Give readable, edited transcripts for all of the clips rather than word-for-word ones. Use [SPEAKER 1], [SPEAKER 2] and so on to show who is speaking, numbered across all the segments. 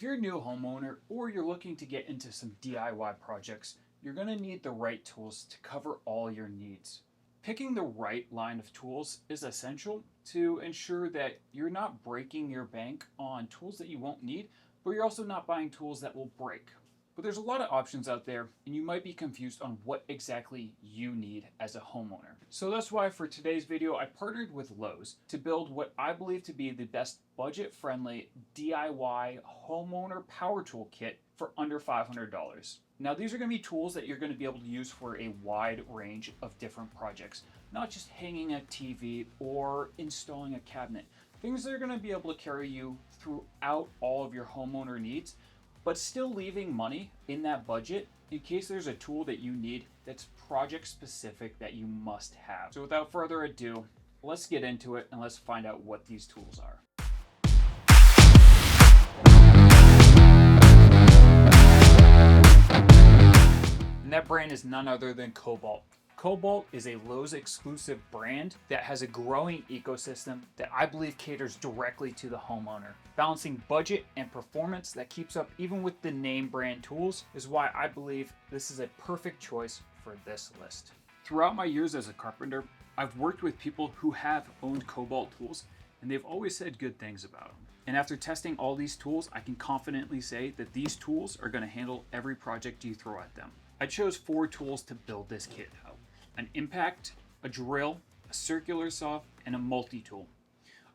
[SPEAKER 1] If you're a new homeowner or you're looking to get into some DIY projects, you're going to need the right tools to cover all your needs. Picking the right line of tools is essential to ensure that you're not breaking your bank on tools that you won't need, but you're also not buying tools that will break. But there's a lot of options out there, and you might be confused on what exactly you need as a homeowner. So that's why for today's video, I partnered with Lowe's to build what I believe to be the best budget-friendly DIY homeowner power tool kit for under $500. Now, these are going to be tools that you're going to be able to use for a wide range of different projects, not just hanging a TV or installing a cabinet. Things that are going to be able to carry you throughout all of your homeowner needs, but still leaving money in that budget in case there's a tool that you need that's project specific that you must have. So without further ado, let's get into it and let's find out what these tools are. And that brand is none other than Cobalt. Cobalt is a Lowe's exclusive brand that has a growing ecosystem that I believe caters directly to the homeowner. Balancing budget and performance that keeps up even with the name brand tools is why I believe this is a perfect choice for this list. Throughout my years as a carpenter, I've worked with people who have owned Cobalt tools, and they've always said good things about them. And after testing all these tools, I can confidently say that these tools are going to handle every project you throw at them. I chose 4 tools to build this kit out: an impact, a drill, a circular saw, and a multi-tool.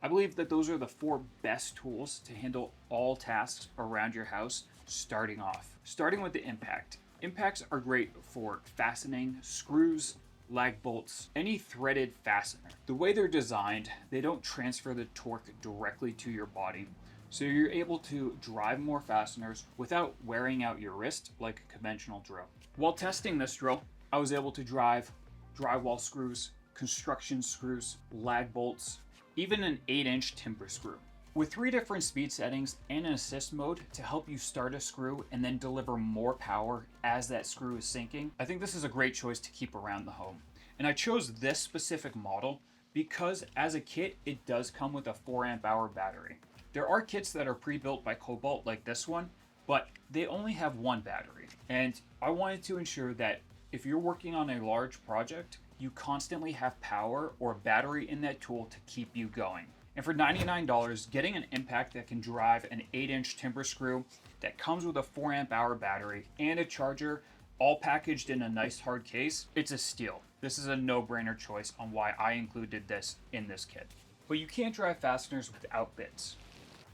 [SPEAKER 1] I believe that those are the 4 best tools to handle all tasks around your house starting off. Starting with the impact. Impacts are great for fastening, screws, lag bolts, any threaded fastener. The way they're designed, they don't transfer the torque directly to your body, so you're able to drive more fasteners without wearing out your wrist like a conventional drill. While testing this drill, I was able to drive drywall screws, construction screws, lag bolts, even an 8-inch timber screw. With 3 different speed settings and an assist mode to help you start a screw and then deliver more power as that screw is sinking, I think this is a great choice to keep around the home. And I chose this specific model because as a kit, it does come with a 4 amp hour battery. There are kits that are pre-built by Cobalt like this one, but they only have 1 battery. And I wanted to ensure that if you're working on a large project, you constantly have power or a battery in that tool to keep you going. And for $99, getting an impact that can drive an 8-inch timber screw that comes with a 4 amp hour battery and a charger, all packaged in a nice hard case, it's a steal. This is a no-brainer choice on why I included this in this kit. But you can't drive fasteners without bits.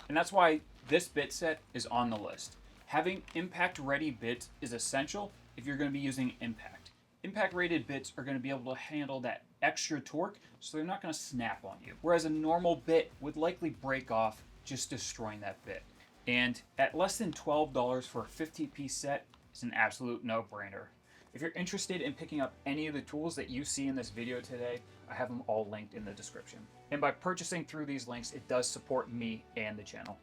[SPEAKER 1] And that's why this bit set is on the list. Having impact-ready bits is essential if you're going to be using impact. Impact-rated bits are going to be able to handle that extra torque, so they're not going to snap on you. Whereas a normal bit would likely break off, just destroying that bit. And at less than $12 for a 50-piece set, it's an absolute no-brainer. If you're interested in picking up any of the tools that you see in this video today, I have them all linked in the description. And by purchasing through these links, it does support me and the channel.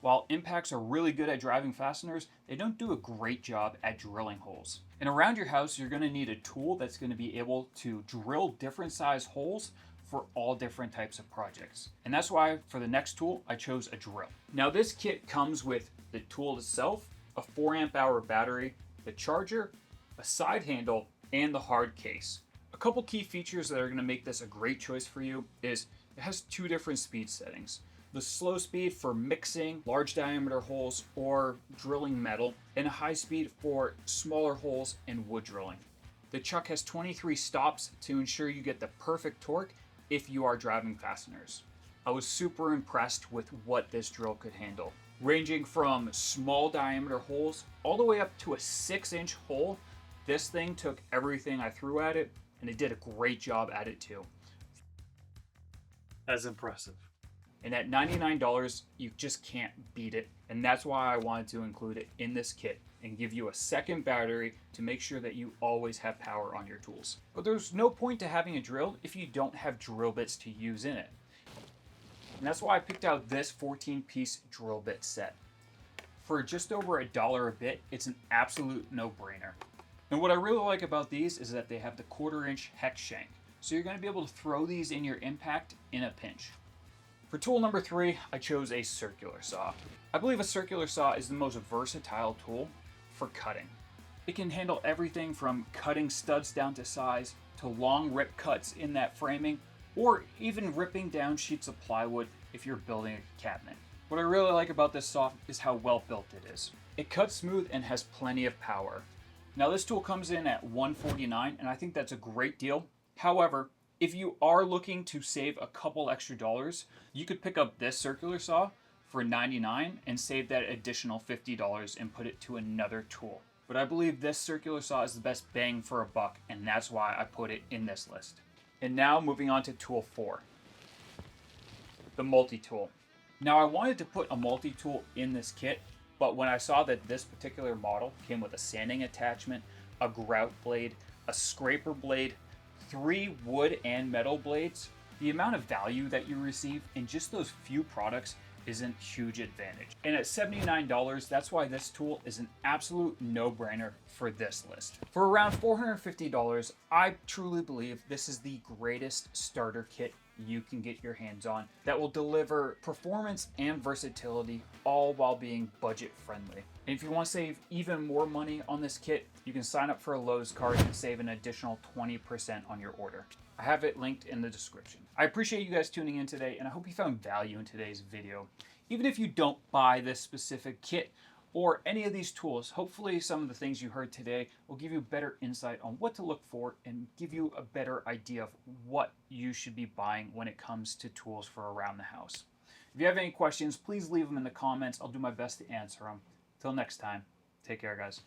[SPEAKER 1] While impacts are really good at driving fasteners, they don't do a great job at drilling holes. And around your house, you're going to need a tool that's going to be able to drill different size holes for all different types of projects. And that's why for the next tool, I chose a drill. Now this kit comes with the tool itself, a 4 amp hour battery, the charger, a side handle, and the hard case. A couple key features that are going to make this a great choice for you is it has 2 different speed settings. The slow speed for mixing large diameter holes or drilling metal, and a high speed for smaller holes and wood drilling. The chuck has 23 stops to ensure you get the perfect torque if you are driving fasteners. I was super impressed with what this drill could handle. Ranging from small diameter holes all the way up to a 6-inch hole, this thing took everything I threw at it, and it did a great job at it too.
[SPEAKER 2] That's impressive.
[SPEAKER 1] And at $99, you just can't beat it. And that's why I wanted to include it in this kit and give you a second battery to make sure that you always have power on your tools. But there's no point to having a drill if you don't have drill bits to use in it. And that's why I picked out this 14-piece drill bit set. For just over $1 a bit, it's an absolute no-brainer. And what I really like about these is that they have the 1/4-inch hex shank. So you're going to be able to throw these in your impact in a pinch. For tool number 3, I chose a circular saw. I believe a circular saw is the most versatile tool for cutting. It can handle everything from cutting studs down to size, to long rip cuts in that framing, or even ripping down sheets of plywood if you're building a cabinet. What I really like about this saw is how well built it is. It cuts smooth and has plenty of power. Now this tool comes in at $149, and I think that's a great deal. However, if you are looking to save a couple extra dollars, you could pick up this circular saw for $99 and save that additional $50 and put it to another tool. But I believe this circular saw is the best bang for a buck, and that's why I put it in this list. And now moving on to tool 4, the multi-tool. Now I wanted to put a multi-tool in this kit, but when I saw that this particular model came with a sanding attachment, a grout blade, a scraper blade, 3 wood and metal blades, the amount of value that you receive in just those few products is a huge advantage. And at $79, that's why this tool is an absolute no-brainer for this list. For around $450, I truly believe this is the greatest starter kit you can get your hands on that will deliver performance and versatility, all while being budget friendly. And if you want to save even more money on this kit, you can sign up for a Lowe's card and save an additional 20% on your order. I have it linked in the description. I appreciate you guys tuning in today, and I hope you found value in today's video. Even if you don't buy this specific kit or any of these tools, hopefully some of the things you heard today will give you better insight on what to look for and give you a better idea of what you should be buying when it comes to tools for around the house. If you have any questions, please leave them in the comments. I'll do my best to answer them. Till next time, take care, guys.